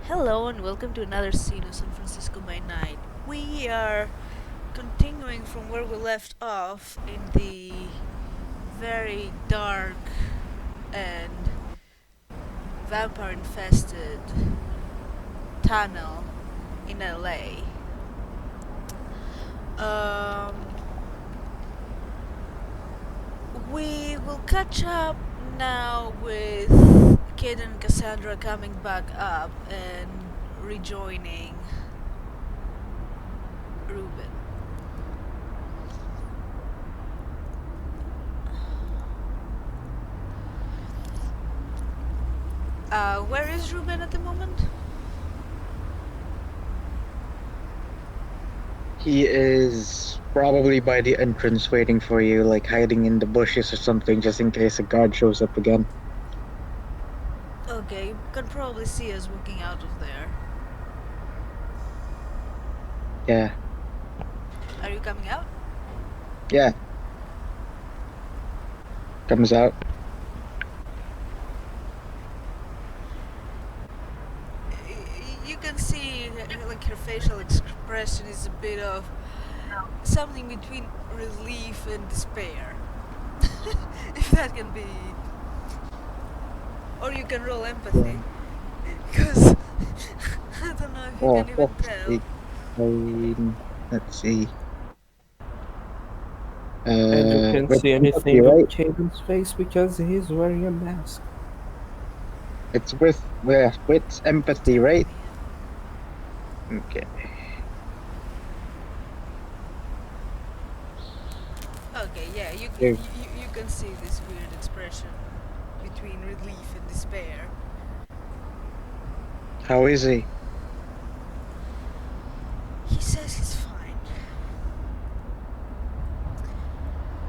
Hello and welcome to another scene of San Francisco by Night. We are continuing from where we left off in the very dark and vampire infested tunnel in LA. We will catch up now with Kid and Cassandra coming back up and rejoining Reuben. Where is Reuben at the moment? He is probably by the entrance waiting for you, like hiding in the bushes or something, just in case a guard shows up again. Okay, you can probably see us walking out of there. Yeah, Are you coming out? yeah. Comes out. You can see like her facial expression is a bit of something between relief and despair. If that can be. Or you can roll Yeah. empathy. Because I don't know if you Oh, can even fuck's tell. sake. Let's see. And you can't With see empathy, anything on right? Caden's face because he's wearing a mask. It's with empathy, Tantrum, right? yeah. Okay. Okay, yeah, Here. you can see this weird expression between relief and despair. How is he? He says he's fine.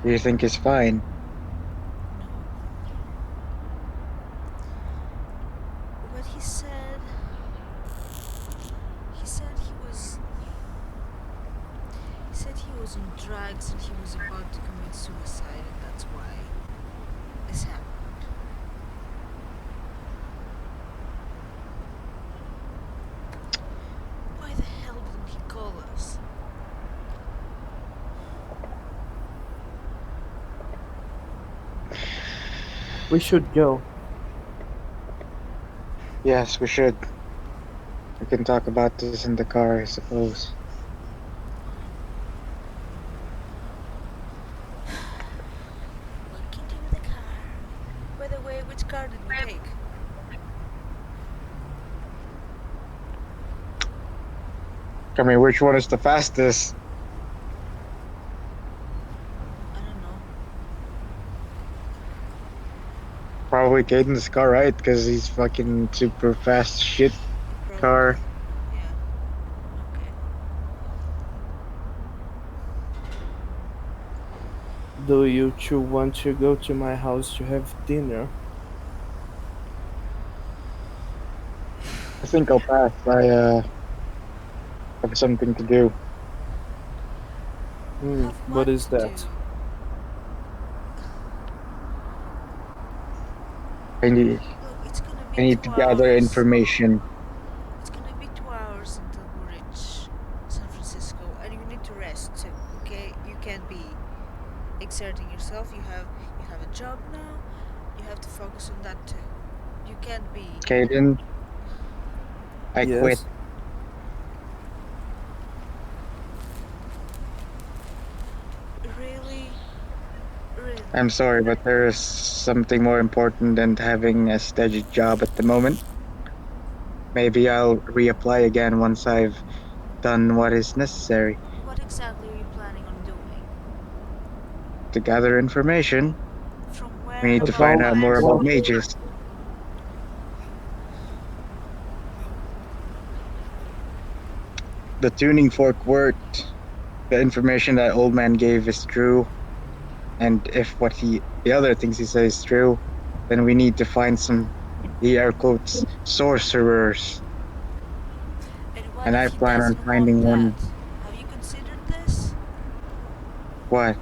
Do you think he's fine? No. What he said he said he was on drugs and he was about to commit suicide and that's why this happened. Why the hell didn't he call us? We should go. Yes, we should. We can talk about this in the car, I suppose. We can do the car. By the way, which car did we take? I mean, which one is the fastest? I don't know. Probably Caden's car, right? Because he's fucking super fast shit Probably. car. Yeah. Okay. Do you two want to go to my house to have dinner? I think I'll pass. I have something to do. Have what What is to do? that? I need Look, it's gonna be I need two to gather hours. information. It's gonna be 2 hours until we reach San Francisco, and you need to rest too. Okay, you can't be exerting yourself. You have a job now. You have to focus on that too. You can't be Caden, I quit. Yes. really, really. I'm sorry, but there is something more important than having a steady job at the moment. Maybe I'll reapply again once I've done what is necessary What exactly are you planning on doing? to gather information. From We where and need to about find About out what? more about what? mages. The tuning fork worked. The information that old man gave is true. And if the other things he says is true, then we need to find some, the air quotes, sorcerers. And what And if I he plan on doesn't want finding that? one. Have you considered this? What?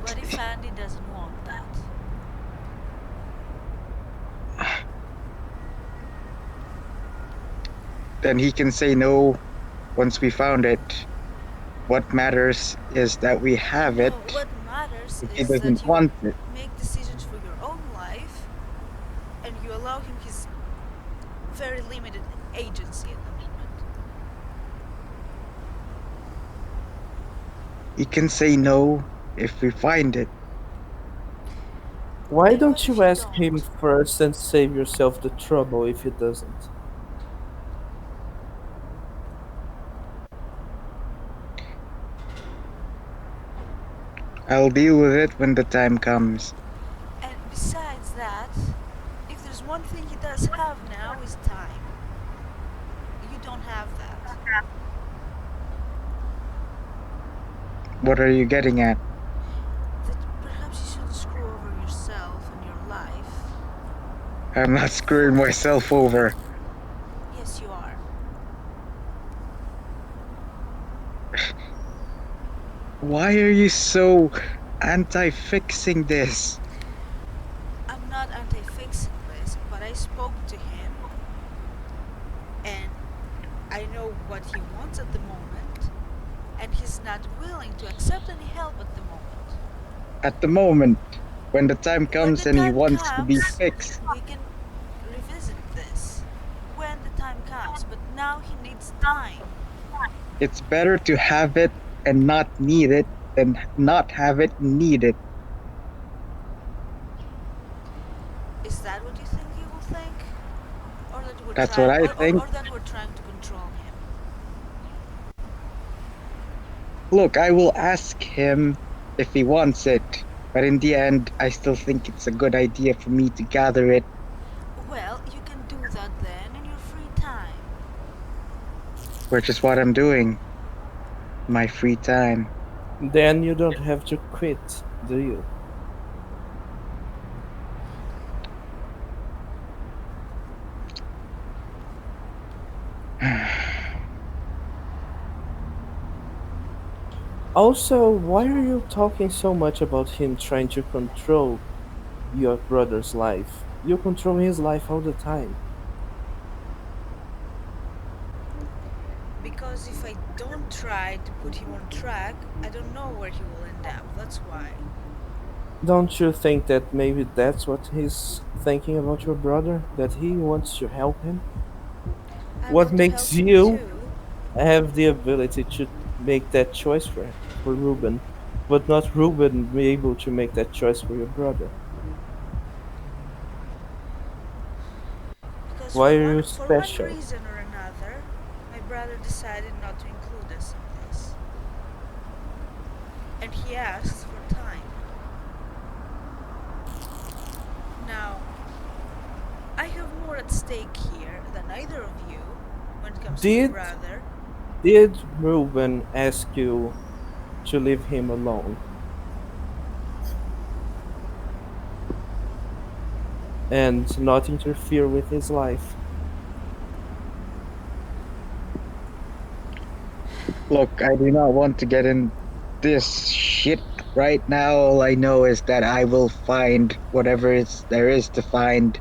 What if Andy doesn't want that? then he can say no once we found it. What matters is that we have it. No, what matters If he is doesn't that you want it, make decisions for your own life and you allow him his very limited agency at the moment. he can say no if we find it. Why And what don't if you you ask him don't? first and save yourself the trouble if he doesn't? I'll deal with it when the time comes. And besides that, if there's one thing he does have now is time. You don't have that. What are you getting at? That perhaps you shouldn't screw over yourself and your life I'm not for screwing myself over. yes you are. Why are you so anti-fixing this? I'm not anti-fixing this, but I spoke to him and I know what he wants at the moment and he's not willing to accept any help at the moment. At the moment, when the time When the comes and he time wants to be comes, fixed, we can revisit this. When the time comes, but now he needs time. it's better to have it and not need it than not have it and need it. Is that what you think he will think? Or that we're That's what trying I think. or that we're trying to control him? Look, I will ask him if he wants it, but in the end, I still think it's a good idea for me to gather it, Well, you can do that then in your free time. which is what I'm doing in my free time. Then you don't have to quit, do you? Also, why are you talking so much about him trying to control your brother's life? You control his life all the time. Because if I don't try to put him on track, I don't know where he will end up. That's why. Don't you think that maybe that's what he's thinking about your brother? That he wants to help him? I What want to makes help him you too, have the ability to make that choice for Ruben, but not Ruben be able to make that choice for your brother? because Why are you for one special? reason or another, my brother decided not to include us in this. And he asks for time. Now, I have more at stake here than either of you when it comes to my Did brother. did Ruben ask you to leave him alone and not interfere with his life? Look, I do not want to get in this shit right now. All I know is that I will find whatever there is to find,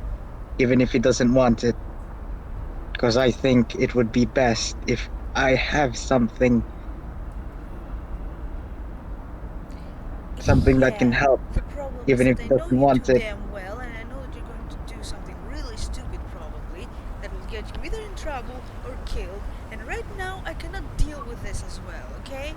even if he doesn't want it, because I think it would be best if I have something that can Yeah, help, the problem is even if that he I know doesn't you want too it. damn well, and I know that you're going to do something really stupid probably that will get you either in trouble or killed, and right now I cannot deal with this as well, okay?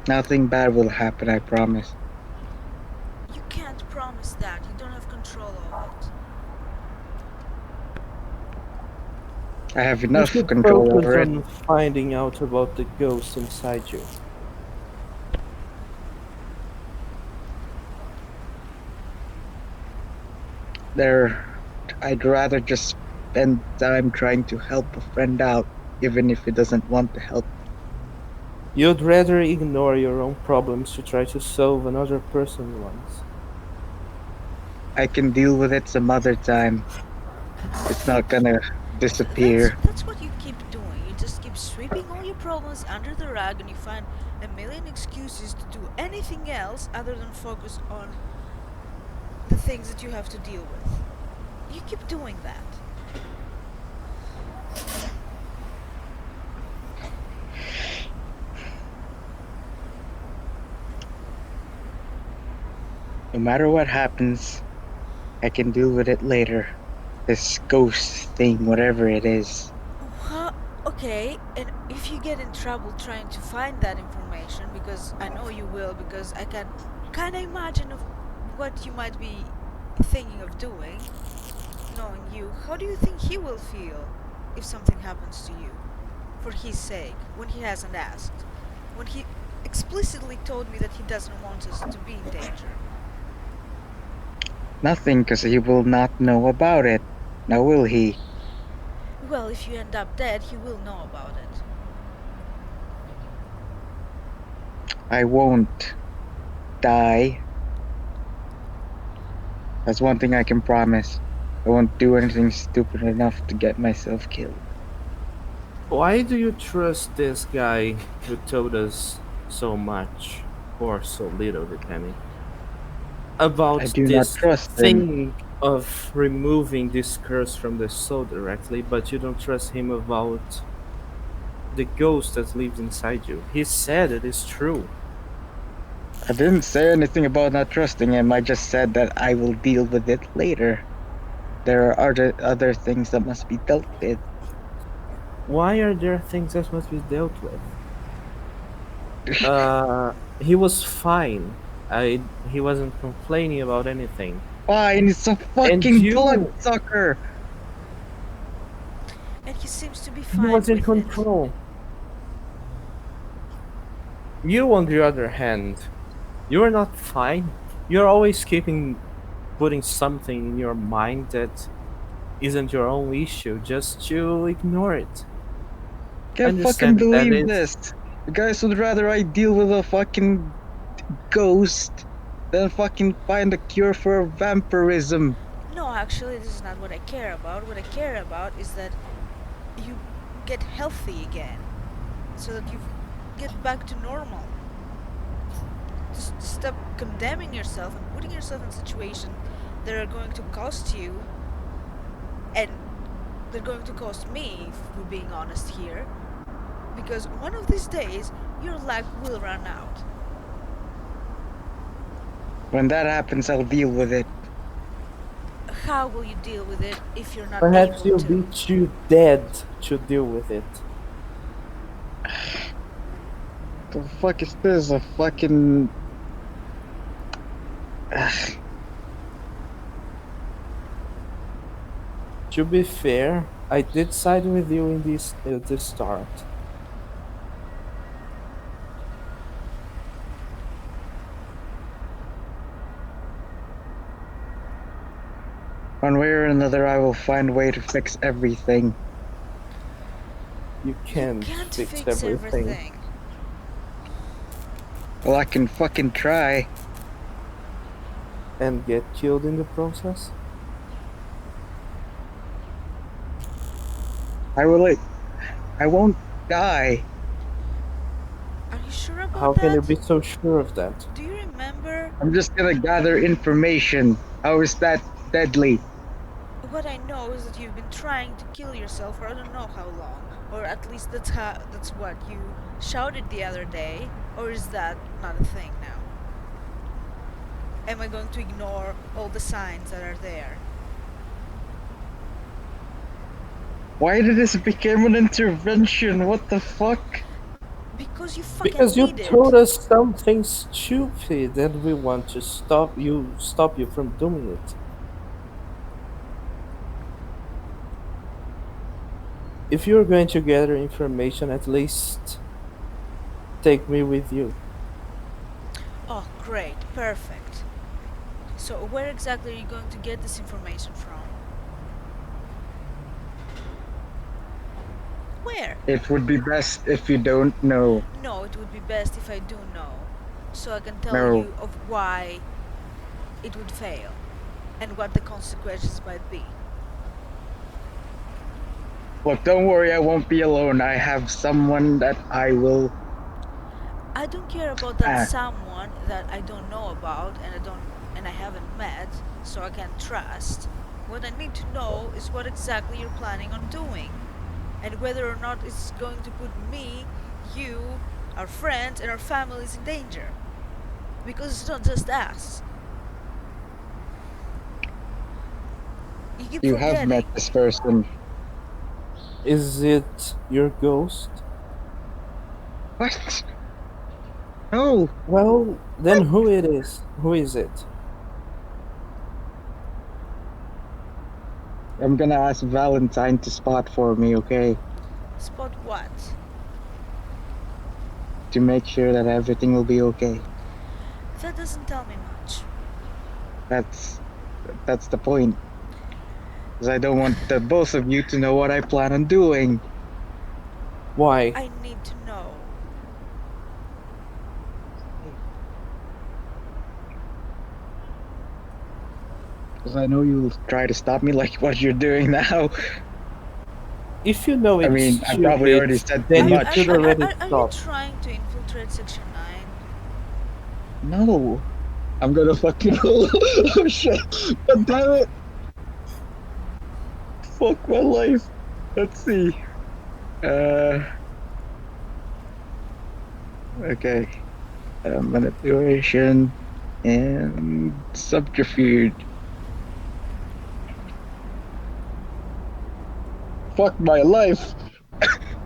Nothing bad will happen, I promise. You can't promise that, you don't have control of it. I have You enough should control focus over it. on finding out about the ghost inside you. There, I'd rather just spend time trying to help a friend out, even if he doesn't want to help. You'd rather ignore your own problems to try to solve another person's ones. I can deal with it some other time. It's not gonna disappear. That's what you keep doing. You just keep sweeping all your problems under the rug and you find a million excuses to do anything else other than focus on the things that you have to deal with. You keep doing that. No matter what happens, I can deal with it later. This ghost thing, whatever it is. Well, okay, and if you get in trouble trying to find that information, because I know you will, because I can kind of imagine of what you might be thinking of doing, knowing you, how do you think he will feel if something happens to you? For his sake, when he hasn't asked. When he explicitly told me that he doesn't want us to be in danger. Nothing, because he will not know about it. Now will he? Well, if you end up dead, he will know about it. I won't die. That's one thing I can promise. I won't do anything stupid enough to get myself killed. Why do you trust this guy who told us so much, or so little, depending, I about do not this trust him. thing of removing this curse from the soul directly, but you don't trust him about the ghost that lives inside you? He said it is true. I didn't say anything about not trusting him. I just said that I will deal with it later. There are other things that must be dealt with. Why are there things that must be dealt with? He was fine. He wasn't complaining about anything. Fine, it's a And fucking bloodsucker. And he seems to be he was fine in with it. control. You, on the other hand, you are not fine. You're always keeping putting something in your mind that isn't your own issue just to ignore it. I Can't fucking understand that believe it's this. You guys would rather I deal with a fucking ghost than fucking find a cure for vampirism. No, actually, this is not what I care about. What I care about is that you get healthy again, so that you get back to normal. Just stop condemning yourself and putting yourself in situations that are going to cost you, and they're going to cost me, if we're being honest here, because one of these days your luck will run out. When that happens, I'll deal with it. How will you deal with it if you're not perhaps able you'll be to? too dead to deal with it. The fuck is this? A fucking. Ugh. To be fair, I did side with you in this at the start. One way or another, I will find a way to fix everything. You You can't can't fix fix everything everything. Well, I can fucking try. and get killed in the process. I will. I won't die. Are you sure How about can you that? be so sure of that? Do you remember? I'm just gonna gather information. How is that deadly? What I know is that you've been trying to kill yourself for I don't know how long, or at least that's what you shouted the other day, or is that not a thing now? Am I going to ignore all the signs that are there? Why did this become an intervention? What the fuck? Because you fucking Because you need told it. us something stupid and we want to stop you from doing it. If you're going to gather information, at least take me with you. Oh, great, perfect. So where exactly are you going to get this information from? Where? It would be best if you don't know. No, it would be best if I do know, so I can tell No. you of why it would fail and what the consequences might be. Look, don't worry, I won't be alone. I have someone that I will I don't care about that Ah, someone that I don't know about and I haven't met, so I can trust. What I need to know is what exactly you're planning on doing, and whether or not it's going to put me, you, our friends, and our families in danger. Because it's not just us. You keep you have met forgetting. this person. Is it your ghost? What? No. Well, then What? who it is? Who is it? I'm gonna ask Valentine to spot for me, okay? Spot what? To make sure that everything will be okay. That doesn't tell me much. That's that's the point. Because I don't want the both of you to know what I plan on doing. Why? I need to know. Because I know you'll try to stop me like what you're doing now. If you know I it's mean, I probably stupid, already said too then you Are, should much. are, already are, are you stop. trying to infiltrate Section 9? No. I'm gonna fucking oh shit. God damn it. Fuck my life. Let's see. Uh okay. Manipulation and subterfuge. Fuck my life.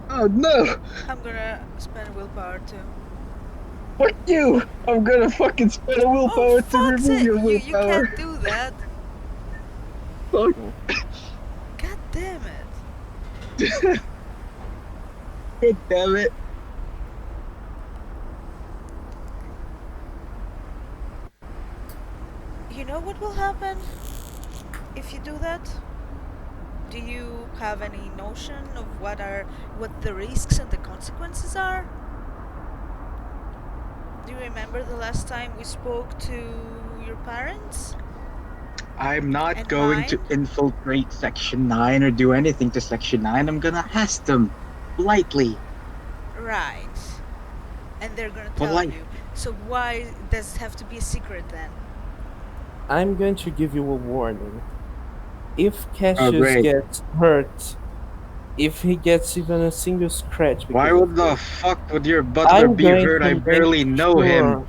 Oh no. I'm gonna spend willpower too. Fuck you. I'm gonna fucking spend a Oh, willpower to fuck's remove it! your You willpower. can't do that. Fuck. God damn it. God damn it. You know what will happen if you do that? Do you have any notion of what the risks and the consequences are? Do you remember the last time we spoke to your parents I'm not and going mine? to infiltrate Section 9 or do anything to Section 9. I'm gonna ask them politely. Right. And they're gonna tell Polite. you. So why does it have to be a secret then? I'm going to give you a warning. If Oh, Cassius great. gets hurt, if he gets even a single scratch Why because of would the this, fuck would your butler I'm be going hurt? I to make barely know him. sure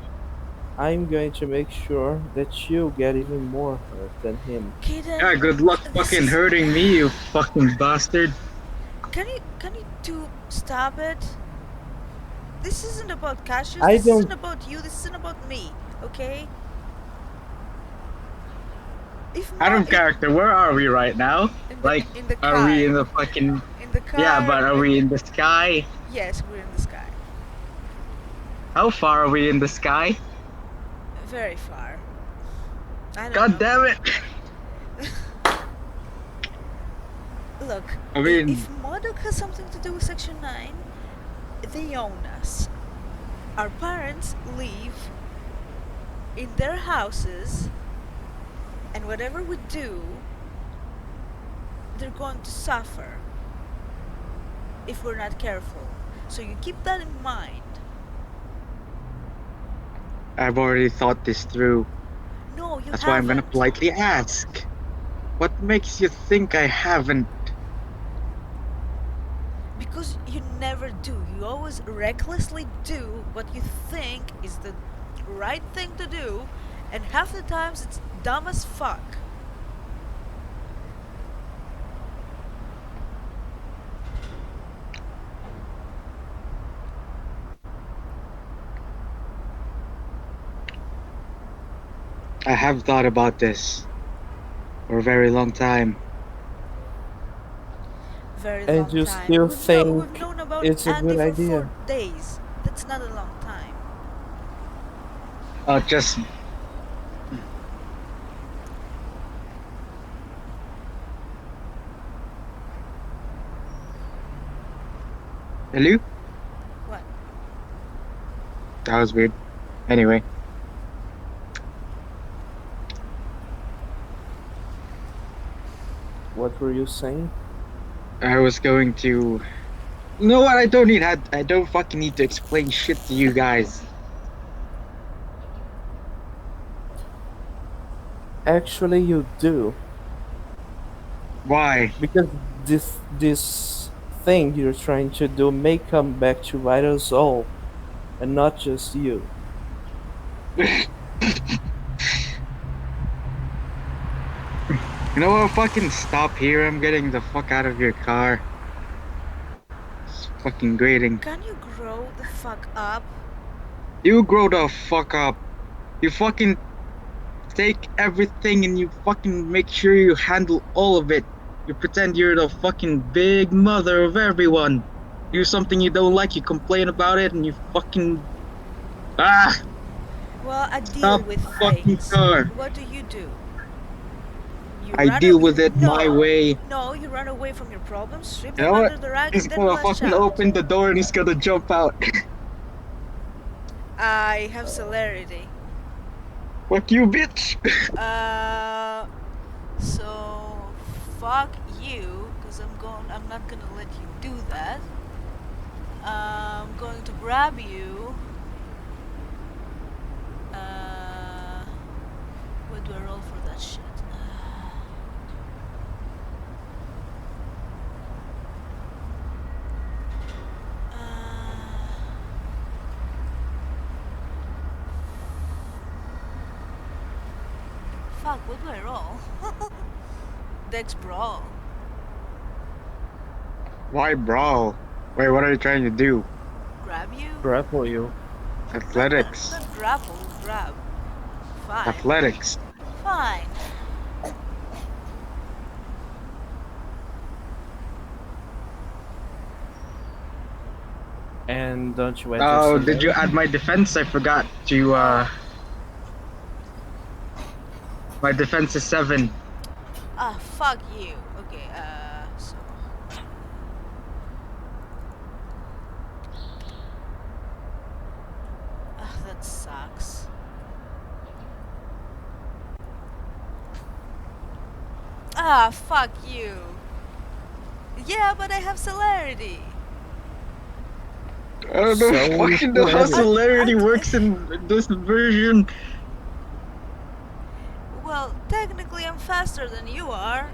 I'm going to make sure that you get even more hurt than him. Okay Yeah, then, good luck this fucking is. hurting me, you fucking bastard. Can you two stop it? This isn't about Cassius. I This don't isn't about you. This isn't about me. Okay? If Out my of character, where are we right now? Like, in the are we car, in the fucking. in the Yeah, car. but are we in the sky? Yes, we're in the sky. How far are we in the sky? Very far. I don't God know. damn it! Look, I mean, if Modok has something to do with Section 9, they own us. Our parents live in their houses, and whatever we do, they're going to suffer if we're not careful. So you keep that in mind. I've already thought this through. No, you That's why I'm gonna haven't. politely ask. What makes you think I haven't? Because you never do. You always recklessly do what you think is the right thing to do, and half the times it's dumb as fuck. I have thought about this for a very long time. Very and long you time. still We've think known about it's a Andy good for idea. 4 days. That's not a long time. Just hello? What? That was weird. Anyway, What were you saying? I was going to You know what? I don't need. I don't fucking need to explain shit to you guys. Actually, you do. Why? Because this thing you're trying to do may come back to bite us all, and not just you. You know what? Fucking stop here. I'm getting the fuck out of your car. It's fucking grating. Can you grow the fuck up? You grow the fuck up. You fucking take everything and you fucking make sure you handle all of it. You pretend you're the fucking big mother of everyone. Do something you don't like, you complain about it, and you fucking Well, I deal stop with the fucking things. car. What do? You I run deal a- with you it my no, way. no, you run away from your problems, sweep You them know what? under the rug, He's and then gonna lash fucking out. open the door and he's gonna jump out. I have celerity. Fuck you, bitch. Uh, so fuck you, cause I'm not gonna let you do that. I'm going to grab you. Uh, what do I roll for that shit? Uh, fuck, what do I roll? Dex brawl. Why brawl? Wait, what are you trying to do? Grab you? Grapple you. Athletics. Not grapple, grab. Fine. Athletics. Fine. And don't you enter Oh, did you celerity? add my defense? I forgot to, No. my defense is 7. Ah, fuck you. Okay, so. Ah, that sucks. Ah, fuck you. Yeah, but I have celerity. I don't know, So you fucking know still how enter. celerity works in this version. Well, technically I'm faster than you are.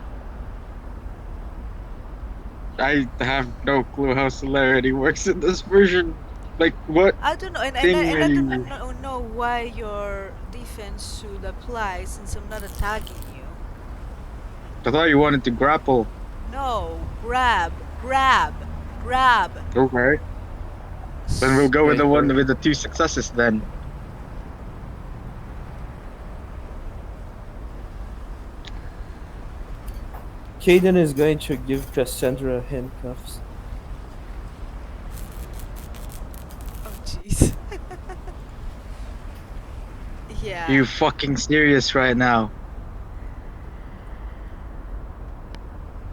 I have no clue how celerity works in this version. Like, what I don't know, thing are and I you? don't know why your defense should apply since I'm not attacking you. I thought you wanted to grapple. No, grab, grab, grab. Okay. Then we'll go with Okay, the one sure. with the 2 successes then. Caden is going to give Cassandra handcuffs. Oh, jeez. Yeah. You fucking serious right now?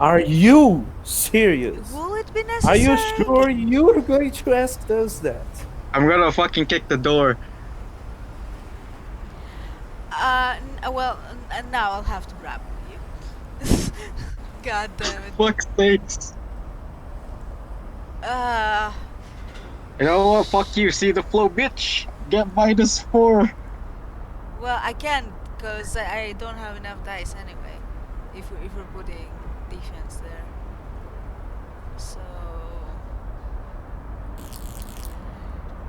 Are you serious? Will it be Are you necessary? sure you're going to ask us that? I'm gonna fucking kick the door. Well, now I'll have to grapple you. God damn it. Fuck sakes. Uh, You know what? Fuck you. See the flow, bitch. Get -4. well, I can't because I don't have enough dice anyway. If we're putting defense there, so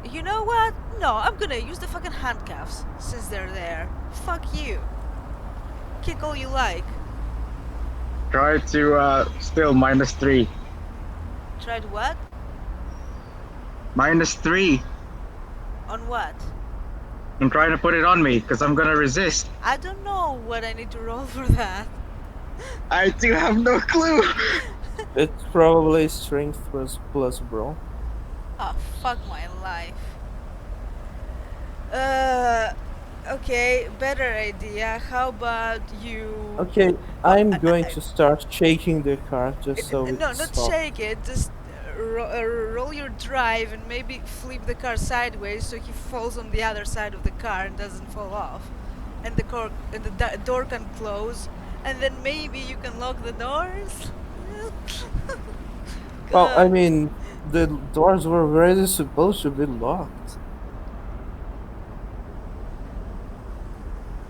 you know what? No, I'm gonna use the fucking handcuffs since they're there. Fuck you. Kick all you like. Try to still -3. Tried what? -3. On what? I'm trying to put it on me because I'm gonna resist. I don't know what I need to roll for that. I do have no clue. It's probably strength plus brawl. Oh, fuck my life. Okay, better idea. How about you? Okay, I'm going to start shaking the car just so it No, not stops. shake it. Just roll your drive and maybe flip the car sideways so he falls on the other side of the car and doesn't fall off, and the door can close, and then maybe you can lock the doors. Well, I God. mean, The doors were already supposed to be locked.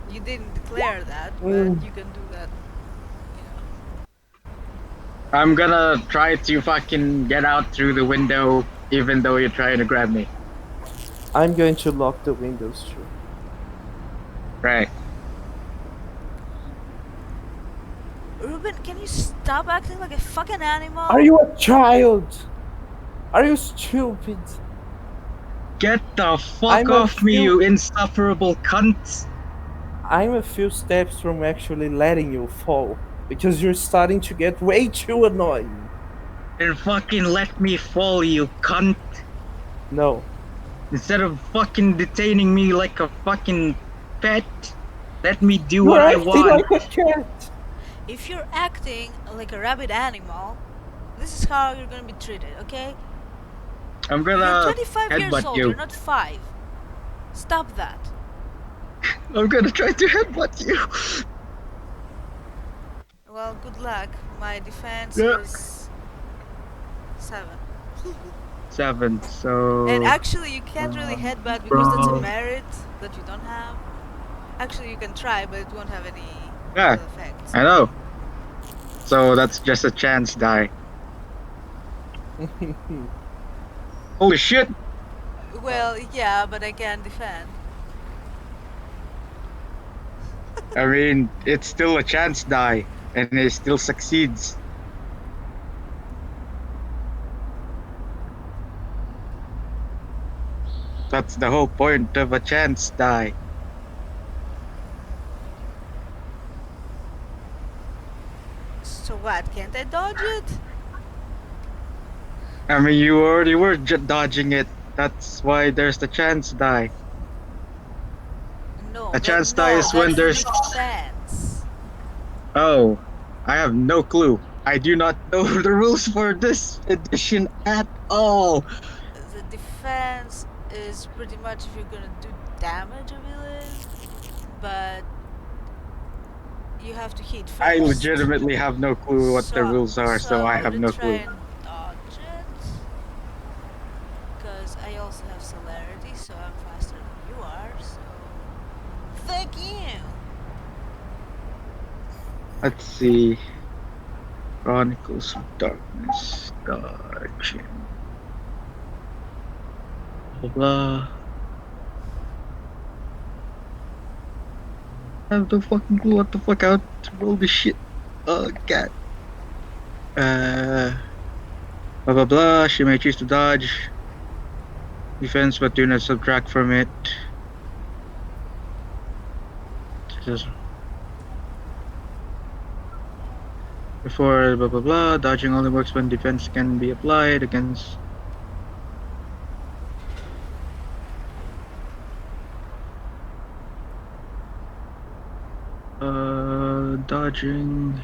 You didn't declare that, but Mm, you can do that, you know. I'm gonna try to fucking get out through the window, even though you're trying to grab me. I'm going to lock the windows too. Right. Ruben, can you stop acting like a fucking Are animal? you a child? Are you stupid? Get the fuck I'm a off me, few you insufferable cunt! I'm a few steps from actually letting you fall because you're starting to get way too annoying. Then fucking let me fall, you cunt! No, Instead of fucking detaining me like a fucking pet, let me do you're what I acting want. like a cat. If you're acting like a rabid animal, this is how you're gonna be treated, okay? I'm You're gonna 25 years headbutt old, you're you. not 5. Stop that. I'm gonna try to headbutt you. Well, good luck. My defense Yeah. is 7. 7. And So actually, you can't really headbutt because that's a from merit that you don't have. Actually, you can try, but it won't have any yeah, real effects. I know. So that's just a chance die. Holy shit! Well, yeah, but I can defend. I mean, it's still a chance die, and it still succeeds. That's the whole point of a chance die. So what? Can't I dodge it? I mean, you already were dodging it. That's why there's the chance die. No, A chance die no, is when that's the there's. defense. Oh, I have no clue. I do not know the rules for this edition at all. The defense is pretty much if you're gonna do damage, I believe, but you have to hit I first. legitimately have no clue what the rules are, So so I I have wouldn't no try clue. and dodge it, because I also have celerity, so I'm faster than you are. So thank you. Let's see. Chronicles of Darkness. Dodging. Blah blah. I have no fucking clue what the fuck out to roll this shit. Oh god. Uh blah blah blah. She may choose to dodge. Defense but do not subtract from it. Just before blah blah blah. Dodging only works when defense can be applied against dodging.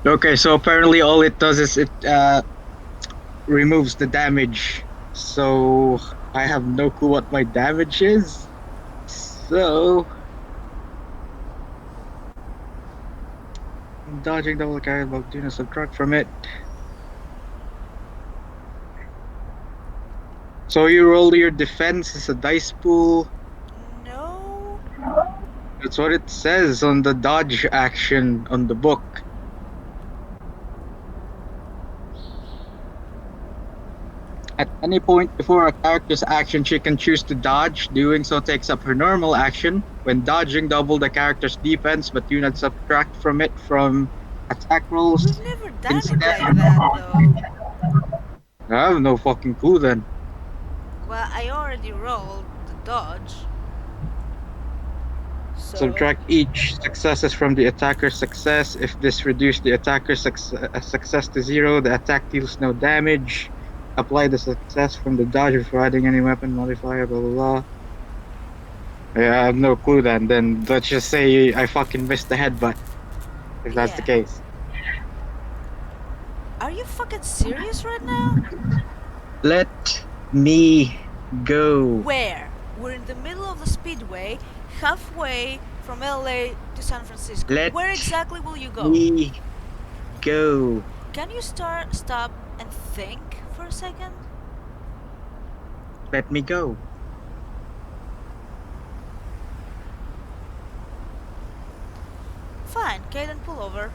Okay, so apparently all it does is it removes the damage. So I have no clue what my damage is. So dodging double carry but do not subtract from it. So you roll your defense as a dice pool. No. That's what it says on the dodge action on the book. At any point before a character's action, she can choose to dodge. Doing so takes up her normal action. When dodging, double the character's defense, but do not subtract from it from attack We've rolls. never done it Instead, like that though. I have no fucking clue then. Well, I already rolled the dodge, so Subtract each successes from the attacker's success. If this reduces the attacker's success to 0, the attack deals no damage. Apply the success from the dodge before adding any weapon modifier, blah blah blah. Yeah, I have no clue then. Then let's just say I fucking missed the headbutt, if that's the yeah. case. Are you fucking serious right now? Let me go. Where? We're in the middle of the speedway, halfway from LA to San Francisco. Let Where exactly will you go? me go. Can you stop and think for a second? Let me go. Fine, Caden, pull over.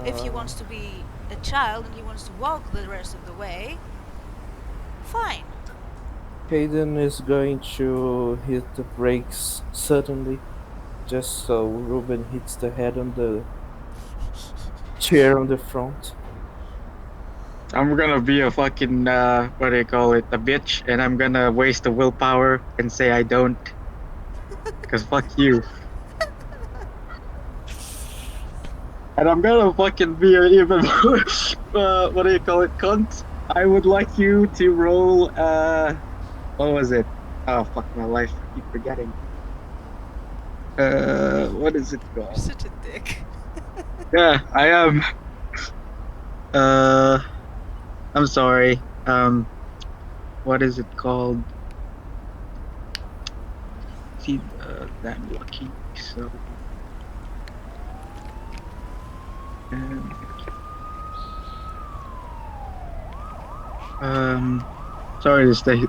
If he wants to be a child and he wants to walk the rest of the way, fine. Hayden is going to hit the brakes suddenly, just so Ruben hits the head on the chair on the front. I'm gonna be a fucking what do you call it, a bitch, and I'm gonna waste the willpower and say I don't, cause fuck you. And I'm gonna fucking be an even more what do you call it, cunt. I would like you to roll what was it? Oh fuck my life, I keep forgetting. What is it You're called? such a dick. Yeah, I am. Uh, I'm sorry. What is it called? See, damn lucky. So, um, um, sorry to stay.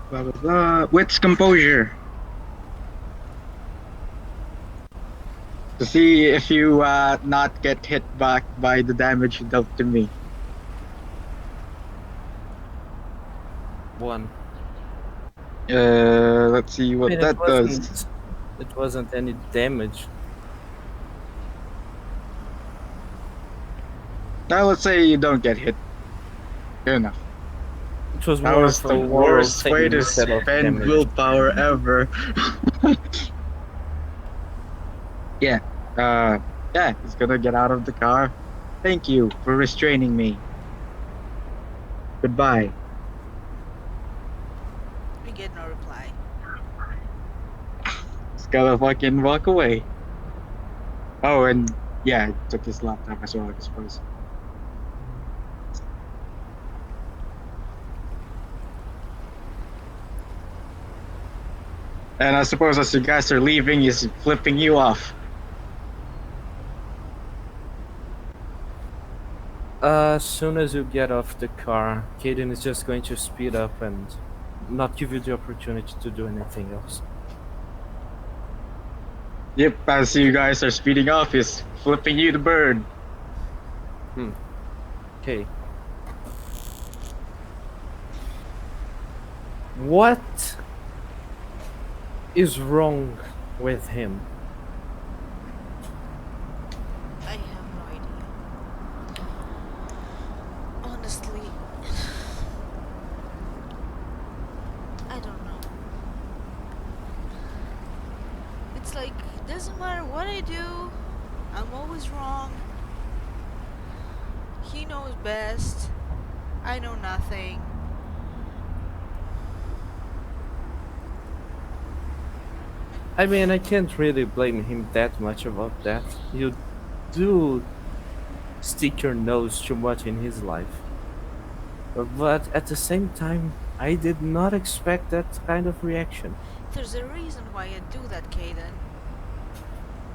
Blah blah blah. Wits composure to see if you not get hit back by the damage you dealt to me. One. Let's see I what mean, that does. it wasn't any damage. Now let's say you don't get hit. Good enough. It was That more was of the a moral worst thing way to instead of spend damage. willpower ever. Yeah. Uh, yeah, he's gonna get out of the car. Thank you for restraining me. Goodbye. We get no reply. He's gonna fucking walk away. Oh, and yeah, I took his laptop as well, I suppose. And I suppose as you guys are leaving, he's flipping you off. As soon as you get off the car, Kaden is just going to speed up and not give you the opportunity to do anything else. Yep, as you guys are speeding off, he's flipping you the bird. Hmm. Okay. What is wrong with him? I have no idea. Honestly, I don't know. It's like, doesn't matter what I do, I'm always wrong. He knows best. I know nothing. I mean, I can't really blame him that much about that. You do stick your nose too much in his life. But at the same time, I did not expect that kind of reaction. There's a reason why I do that, Caden.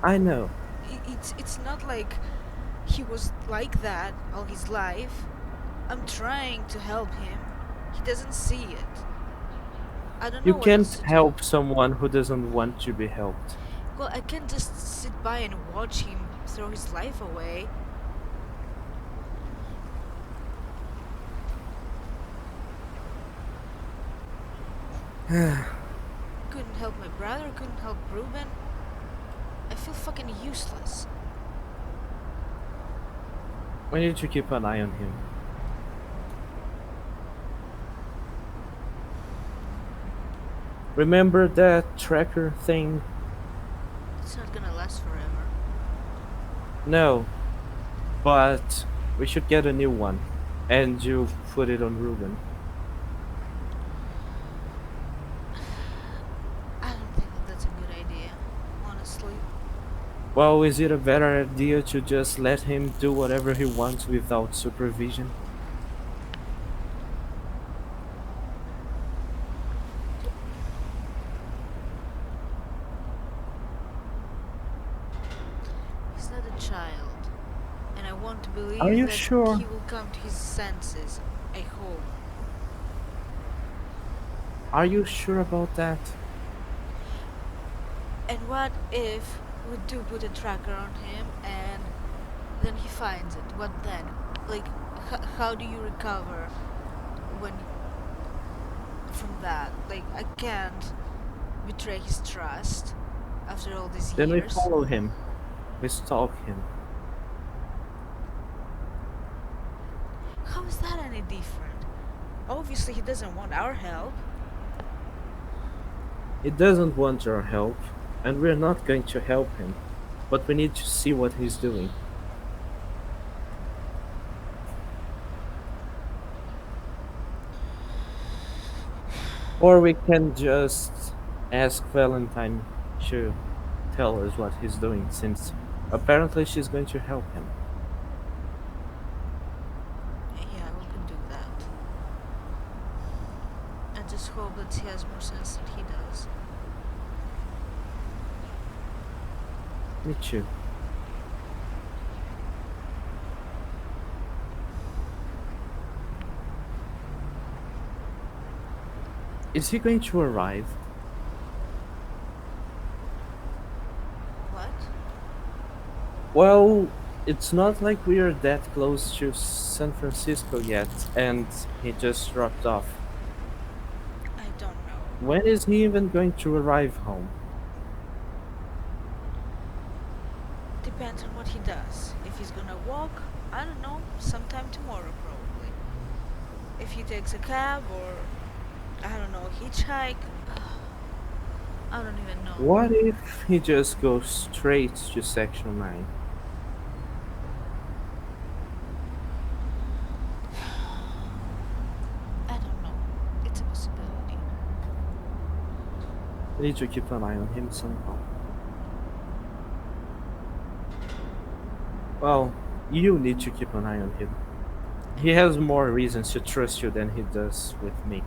I know. It's not like he was like that all his life. I'm trying to help him. He doesn't see it. I don't You know what else can't to do. help someone who doesn't want to be helped. Well, I can't just sit by and watch him throw his life away. Couldn't help my brother, couldn't help Ruben. I feel fucking useless. We need to keep an eye on him. Remember that tracker thing? It's not gonna last forever. No, but we should get a new one. And you put it on Ruben. I don't think that that's a good idea, honestly. Well, is it a better idea to just let him do whatever he wants without supervision? and I want to Are believe you that sure? he will come to his senses. I hope. Are you sure about that? And what if we do put a tracker on him and then he finds it? What then? Like, how do you recover when from that? Like, I can't betray his trust after all these Then we years. follow him. We stalk him. How is that any different? Obviously, he doesn't want our help. He doesn't want our help, and we're not going to help him. But we need to see what he's doing. Or we can just ask Valentine to tell us what he's doing, since apparently she's going to help him. Yeah, we could do that. I just hope that he has more sense than he does. Me too. Is he going to arrive? What? Well, it's not like we are that close to San Francisco yet, and he just dropped off. I don't know. When is he even going to arrive home? Depends on what he does. If he's gonna walk, I don't know, sometime tomorrow probably. If he takes a cab or, I don't know, hitchhike, I don't even know. What if he just goes straight to Section 9? I don't know. It's a possibility. We need to keep an eye on him somehow. Well, you need to keep an eye on him. He has more reasons to trust you than he does with me.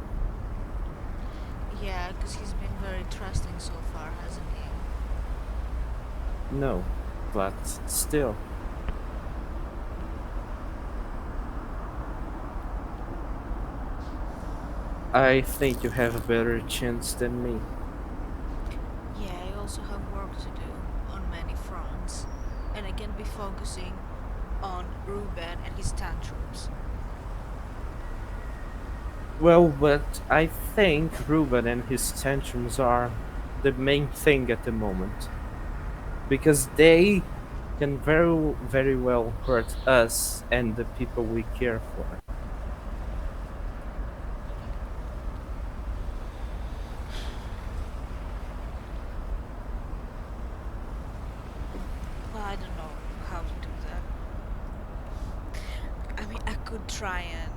Yeah, because he's been very trusting so far, hasn't he? No, but still. I think you have a better chance than me. Yeah, I also have work to do on many fronts, and I can be focusing on Ruben and his tantrums. Well, but I think Ruben and his tantrums are the main thing at the moment. Because they can very well hurt us and the people we care for. Well, I don't know how to do that. I mean, I could try and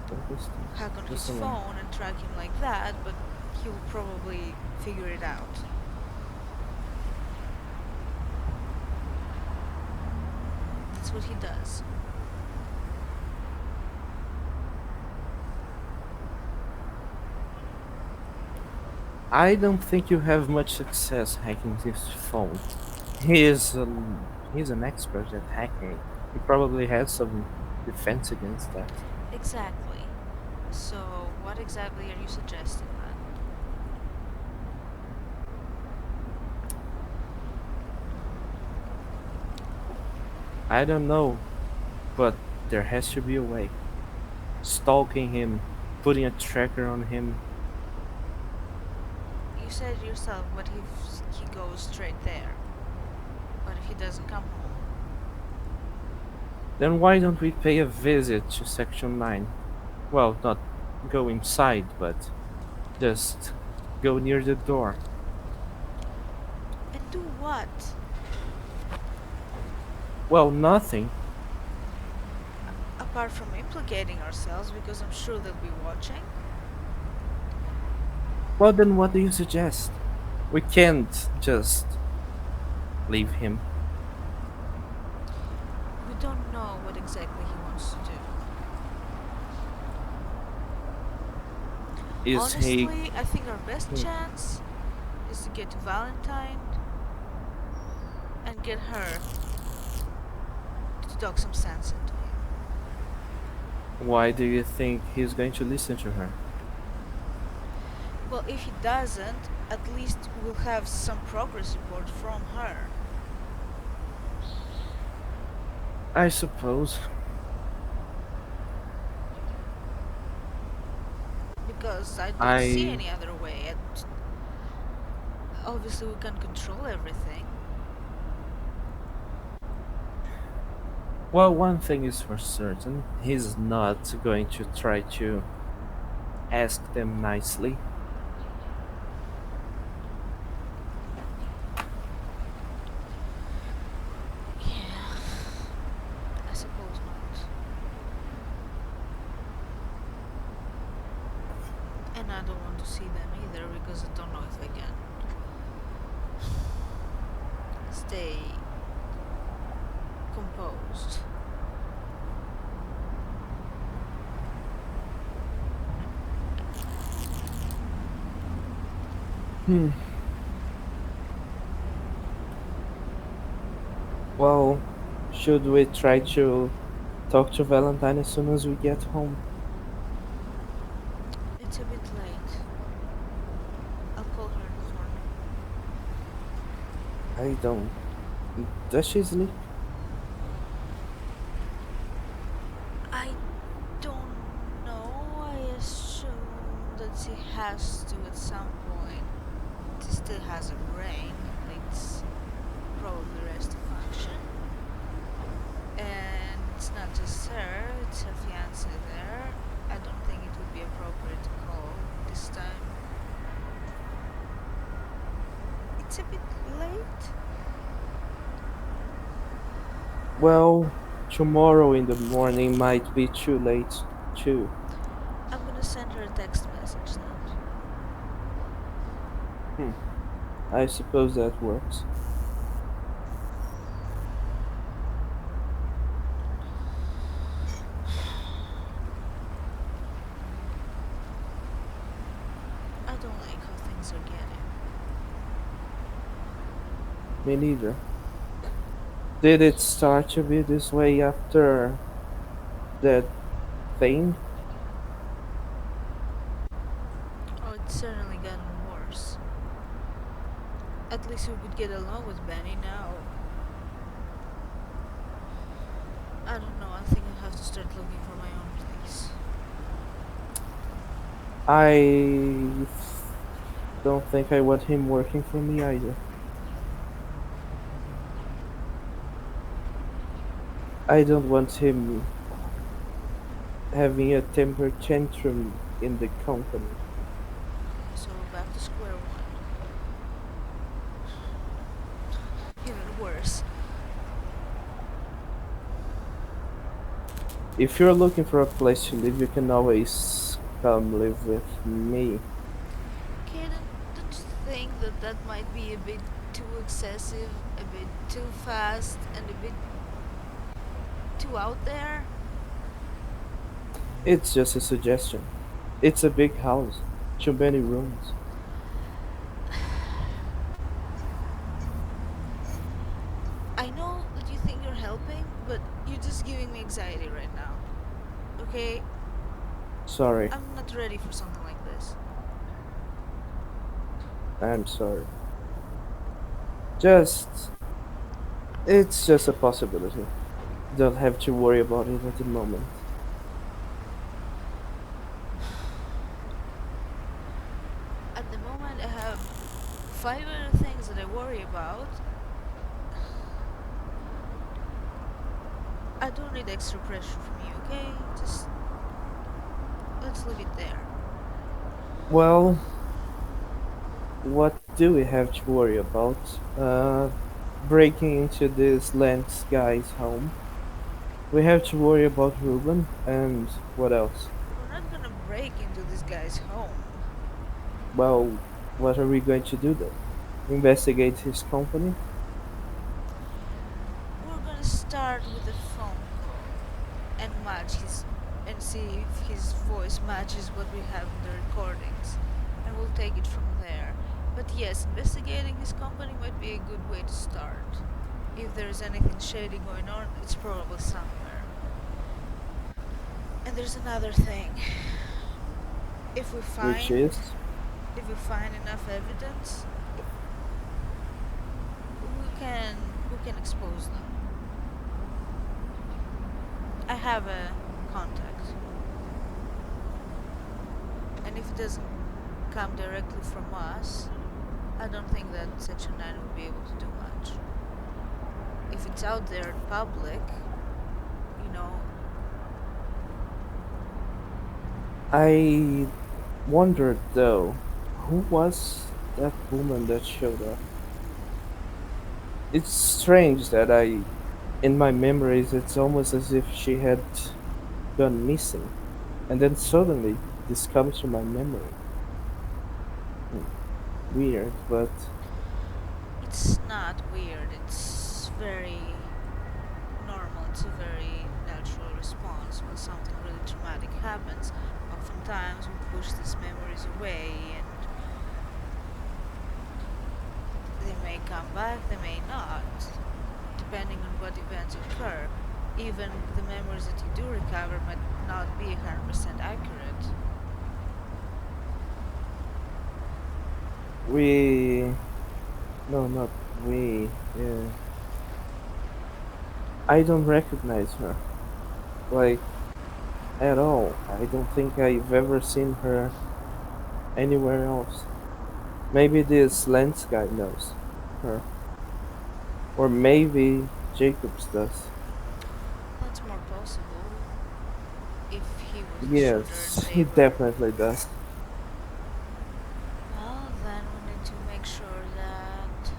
What is this? hack on Just his a moment. phone and track him like that, but he will probably figure it out. That's what he does. I don't think you have much success hacking his phone. He's an expert at hacking. He probably has some defense against that. Exactly. So, what exactly are you suggesting then? I don't know, but there has to be a way. Stalking him, putting a tracker on him. You said yourself, what if he goes straight there? What if he doesn't come home? Then why don't we pay a visit to Section 9? Well, not go inside, but just go near the door. And do what? Well, nothing. Apart from implicating ourselves, because I'm sure they'll be watching. Well, then what do you suggest? We can't just leave him. We don't know what exactly he wants to do. Is he. Honestly, I think our best Hmm. chance is to get to Valentine and and get her to talk some sense into him. Why do you think he's going to listen to her? Well, if he doesn't, at least we'll have some progress report from her. I suppose. Because I don't see I. any other way. And obviously, we can't control everything. Well, one thing is for certain, he's not going to try to ask them nicely. Yeah, I suppose not. And I don't want to see them either because I don't know if I can stay composed. Hmm. Well, should we try to talk to Valentine as soon as we get home? It's a bit late. I'll call her in the morning. I don't. Does she sleep? I don't know. I assume that she has to at some point. She still has a brain and needs probably rest to function. And it's not just her, it's her fiance there. I don't think it would be appropriate to call this time. It's a bit late. Well, tomorrow in the morning might be too late, too. I'm gonna send her a text message then. Hmm. I suppose that works. I don't like how things are getting. Me neither. Did it start to be this way after that thing? Oh, it's certainly gotten worse. At least we could get along with Benny now. I don't know, I think I'll have to start looking for my own place. I don't think I want him working for me either. I don't want him having a temper tantrum in the company. Okay, so we're back to square one. Even worse. If you're looking for a place to live, you can always come live with me. Okay, don't you think that that might be a bit too excessive, a bit too fast, and a bit too out there? It's just a suggestion. It's a big house, too many rooms. I know that you think you're helping, but you're just giving me anxiety right now. Okay? Sorry, I'm not ready for something like this. I'm sorry. Just, it's just a possibility. Don't have to worry about it at the moment. At the moment, I have five other things that I worry about. I don't need extra pressure from you, okay? Just let's leave it there. Well, what do we have to worry about? Breaking into this Lance guy's home. We have to worry about Ruben and what else? We're not gonna break into this guy's home. Well, what are we going to do then? Investigate his company? We're gonna start with a phone call and match his and see if his voice matches what we have in the recordings. And we'll take it from there. But yes, investigating his company might be a good way to start. If there's anything shady going on, it's probably somewhere. And there's another thing. If we which find is if we find enough evidence, we can expose them. I have a contact, and if it doesn't come directly from us, I don't think that Section 9 will be able to do much. If it's out there in public, you know, I wondered though, who was that woman that showed up? It's strange that in my memories, it's almost as if she had gone missing, and then suddenly this comes to my memory. Hmm, weird, but it's not weird, it's very normal, it's a very natural response when something really traumatic happens. Oftentimes we push these memories away and they may come back, they may not, depending on what events occur. Even the memories that you do recover might not be 100% accurate. we no, not we. I don't recognize her, like at all. I don't think I've ever seen her anywhere else. Maybe this Lance guy knows her, or maybe Jacobs does. That's more possible if he was the shooter and Yes, he they were. definitely does. Well, then we need to make sure that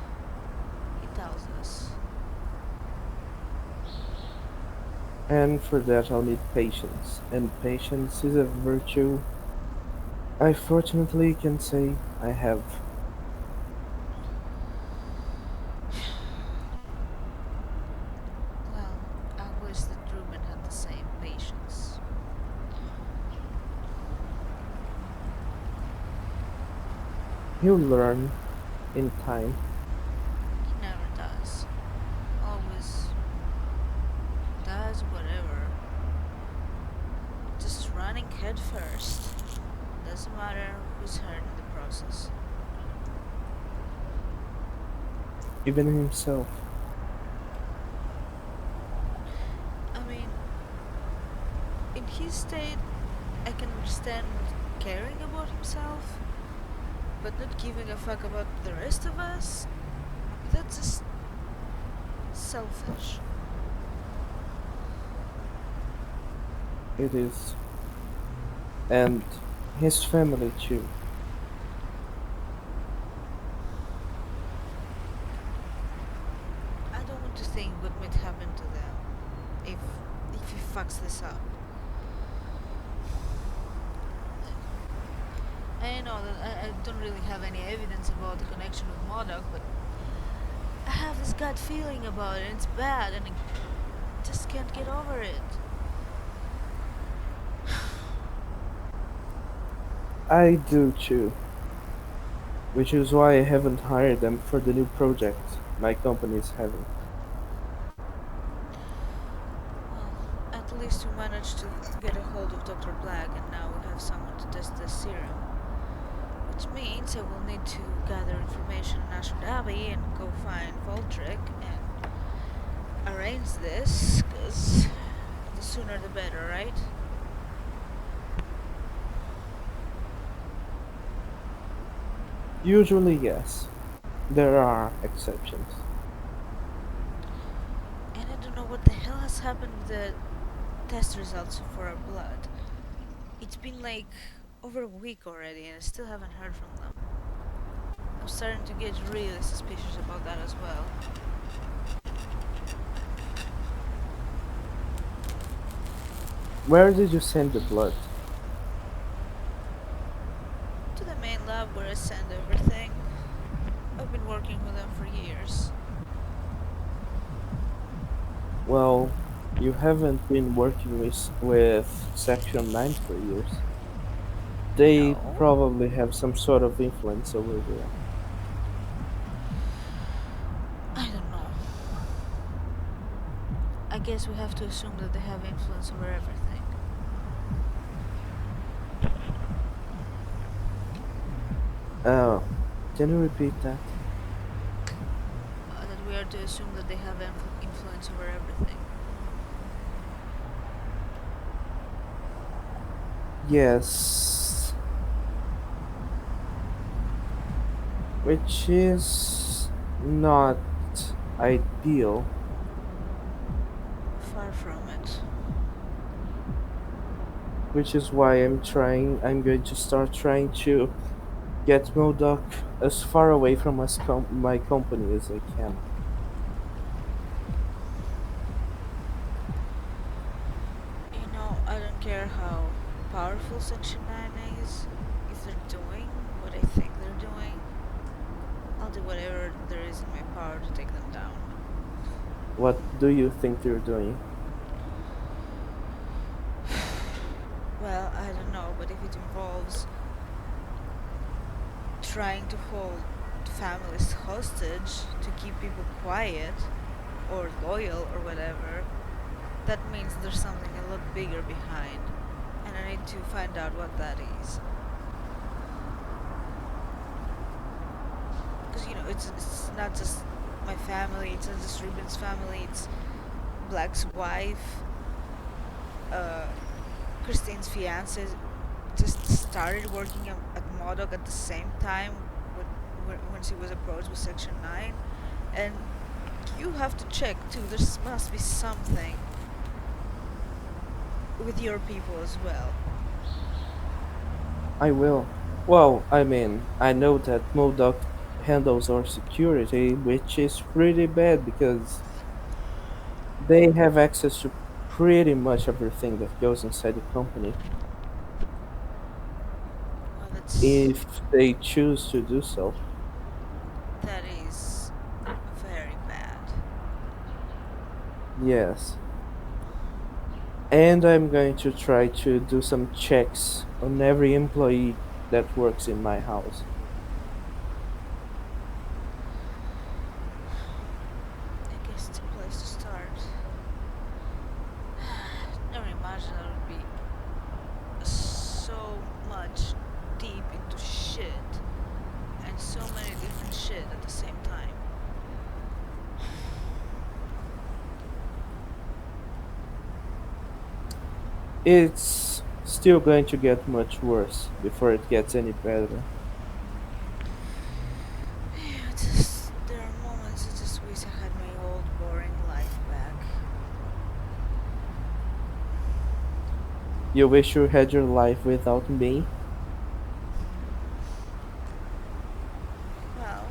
he tells us. And for that, I'll need patience. And patience is a virtue I fortunately can say I have. Well, I wish that Ruben had the same patience. He'll learn in time. He never does. Always does whatever. Just running head first. Doesn't matter who's hurt in the process. Even himself. I mean, in his state, I can understand caring about himself, but not giving a fuck about the rest of us? That's just selfish. It is. And his family too. I don't want to think what might happen to them if he fucks this up. I know that I don't really have any evidence about the connection with Modoc, but I have this gut feeling about it, and it's bad, and I just can't get over it. I do too. Which is why I haven't hired them for the new project my company is having. Well, at least we managed to get a hold of Dr. Black, and now we have someone to test the serum. Which means I will need to gather information on Ashford Abbey and go find Voltric and arrange this, because the sooner the better, right? Usually, yes. There are exceptions. And I don't know what the hell has happened with the test results for our blood. It's been like over a week already and I still haven't heard from them. I'm starting to get really suspicious about that as well. Where did you send the blood? To the main lab where I send everything. I've been working with them for years. Well, you haven't been working with Section 9 for years. They No, probably have some sort of influence over there. I don't know. I guess we have to assume that they have influence over everything. Oh, can you repeat that? That we are to assume that they have influence over everything. Yes, which is not ideal, Far from it. which is why I'm going to start trying to get Modoc as far away from my company as I can. I don't care how powerful Section 9 is. If they're doing what I think they're doing, I'll do whatever there is in my power to take them down. What do you think they're doing? Well, I don't know, but if it involves trying to hold families hostage to keep people quiet or loyal or whatever, that means there's something a lot bigger behind, and I need to find out what that is. Because it's not just my family, it's not just Reubens' family, it's Black's wife, uh, Christine's fiance just started working at Modoc at the same time when she was approached with Section 9. And you have to check too, there must be something with your people as well. I will. Well, I mean, I know that Modoc handles our security, which is pretty bad because they have access to pretty much everything that goes inside the company Well, if they choose to do so. that is very bad. Yes. And I'm going to try to do some checks on every employee that works in my house. I guess it's a place to start. Never imagined I would be so much deep into shit and so many different shit at the same time. It's still going to get much worse before it gets any better. Yeah, there are moments I just wish I had my old boring life back. You wish you had your life without me? Well,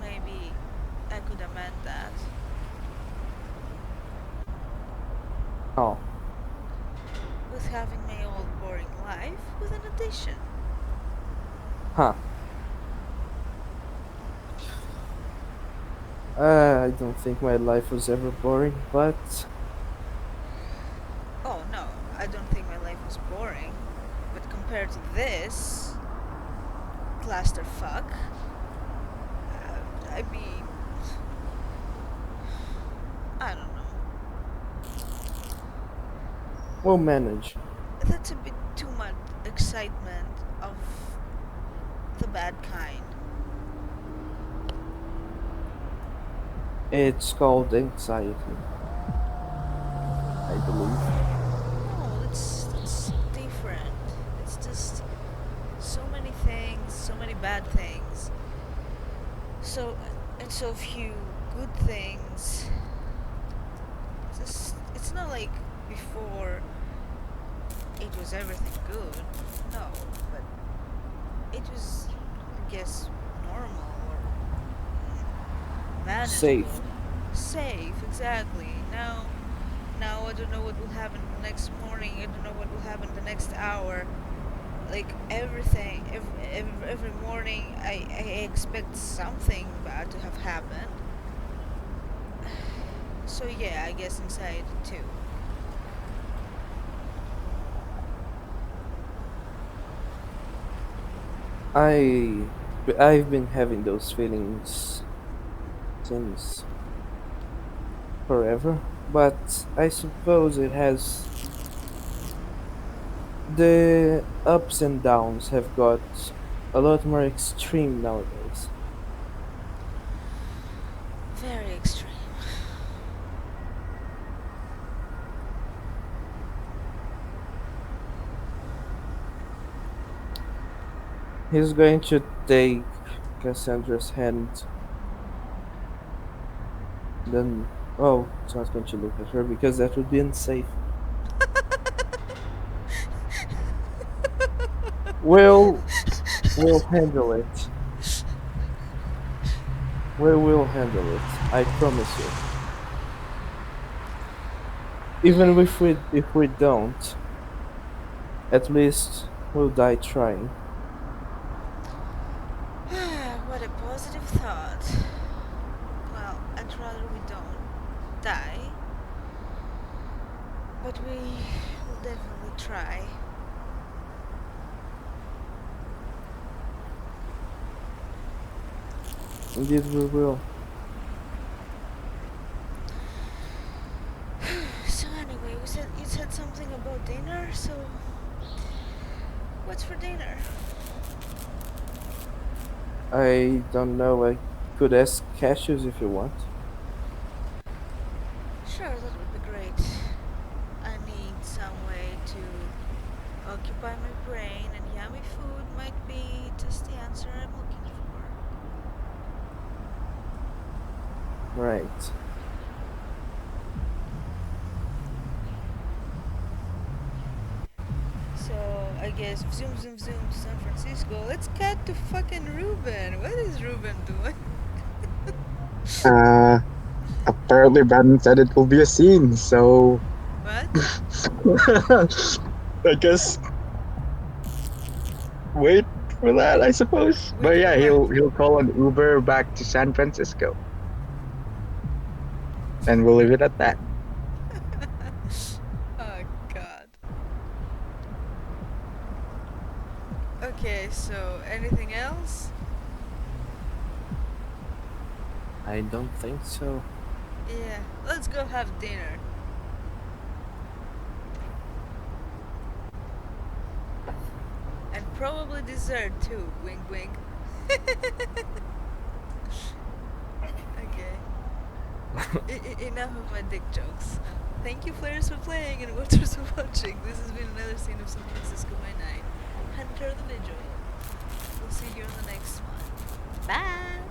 maybe I could amend that Oh, with having my old boring life with an addition. huh. I don't think my life was ever boring, but Oh no, I don't think my life was boring, but compared to this clusterfuck, I mean, I don't know. we'll manage. That's a bit too much excitement of the bad kind. It's called anxiety, I believe. No, that's different. It's just so many things, so many bad things. So and so few good things. It's not like before it was everything good. No, but it was, I guess, normal or Safe. manageable, safe. Exactly. Now I don't know what will happen the next morning. I don't know what will happen the next hour. Like everything, every morning, I expect something bad to have happened. So yeah, I guess anxiety too. I I've been having those feelings since forever, but I suppose it has. The ups and downs have got a lot more extreme nowadays. Very extreme. He's going to take Cassandra's hand, then. Oh, he's not going to look at her because that would be unsafe. We'll, we'll handle it. We will handle it. I promise you. Even if we don't, at least we'll die trying. What a positive thought. Well, I'd rather we don't die, but we will definitely try. Indeed, we will. So anyway, you said something about dinner. So what's for dinner? I don't know. I could ask Cassius if you want. Sure, that would be great. I need some way to occupy my brain, and yummy food might be just the answer I'm looking for. Right. So I guess zoom zoom zoom to San Francisco. Let's cut to fucking Ruben. What is Ruben doing? Uh, Apparently Brandon said it will be a scene, so What? I guess wait for that, I suppose. Wait But for yeah, what? he'll call an Uber back to San Francisco, and we'll leave it at that. Oh god. Okay, so anything else? I don't think so. Yeah, let's go have dinner. And probably dessert too. Wink wink. Okay. Enough of my dick jokes. Thank you, players, for playing and watchers for watching. This has been another scene of San Francisco by Night. Hunter the Vigil. We'll see you on the next one. Bye!